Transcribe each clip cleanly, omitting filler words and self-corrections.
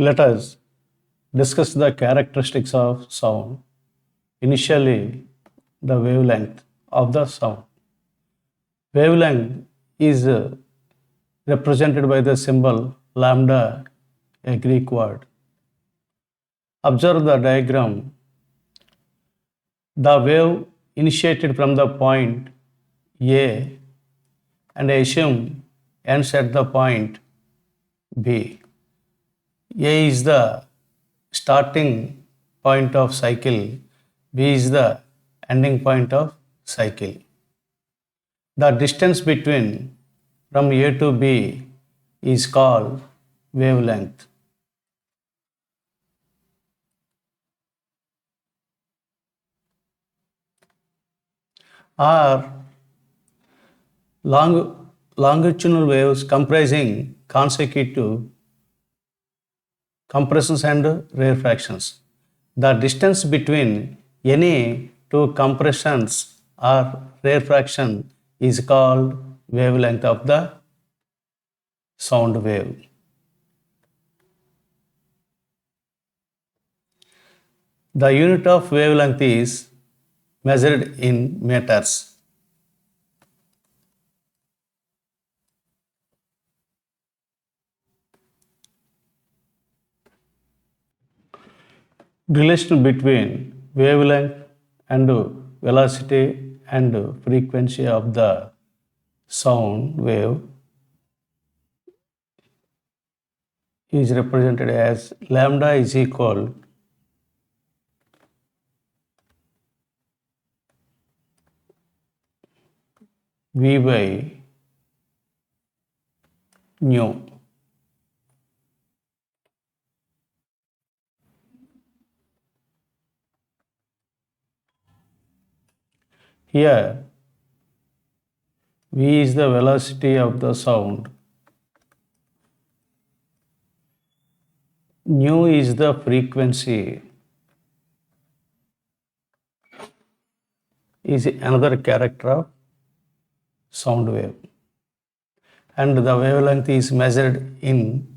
Let us discuss the characteristics of sound. Initially, the wavelength of the sound. Wavelength is represented by the symbol lambda, a Greek word. Observe the diagram. The wave initiated from the point A and assume ends at the point B. A is the starting point of cycle, B is the ending point of cycle. The distance between from A to B is called wavelength. Are longitudinal waves comprising consecutive compressions and rarefactions. The distance between any two compressions or rarefaction is called wavelength of the sound wave. The unit of wavelength is measured in meters. Relation between wavelength and velocity and frequency of the sound wave is represented as lambda is equal V by nu. Here, V is the velocity of the sound, nu is the frequency, is another character of sound wave, and the wavelength is measured in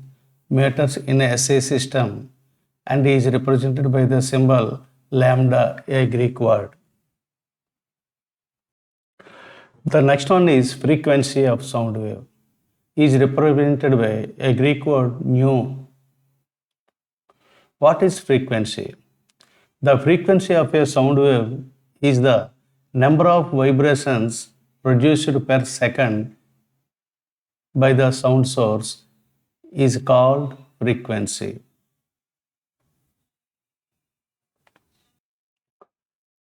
meters in a SI system and is represented by the symbol lambda, a Greek word. The next one is frequency of sound wave, is represented by a Greek word nu. What is frequency? The frequency of a sound wave is the number of vibrations produced per second by the sound source is called frequency.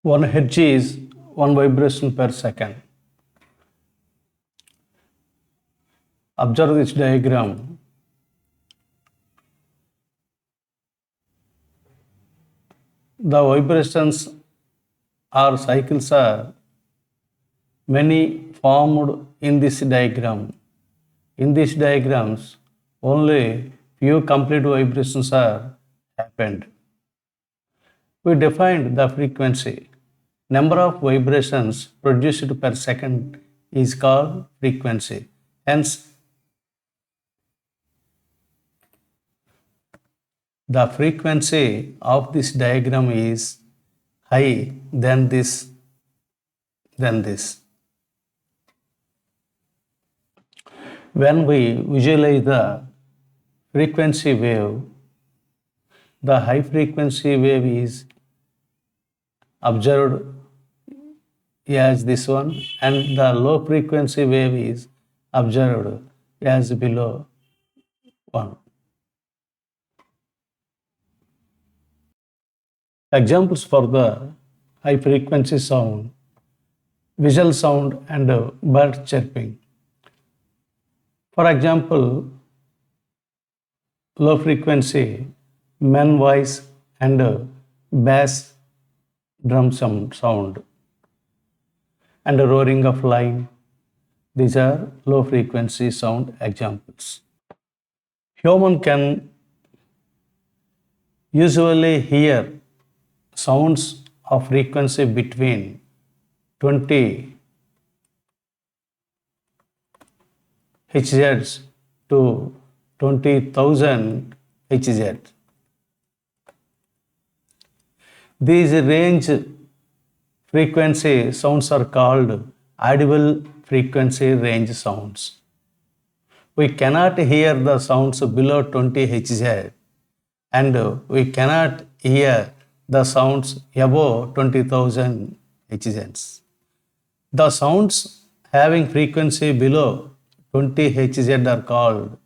1 Hertz is 1 vibration per second. Observe this diagram. The vibrations or cycles are many formed in this diagram. In these diagrams, only few complete vibrations are happened. We defined the frequency. Number of vibrations produced per second is called frequency. Hence, the frequency of this diagram is high than this. When we visualize the frequency wave, the high frequency wave is observed as this one, and the low frequency wave is observed as below one. Examples for the high frequency sound: whistle sound and bird chirping. For example, low frequency man voice and bass drum sound and roaring of lion. These are low frequency sound examples. Human can usually hear sounds of frequency between 20 Hz to 20,000 Hz. These range frequency sounds are called audible frequency range sounds. We cannot hear the sounds below 20 Hz and we cannot hear the sounds above 20,000 Hz. The sounds having frequency below 20 Hz are called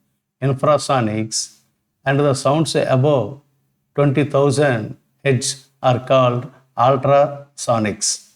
infrasonics and the sounds above 20,000 Hz are called ultrasonics.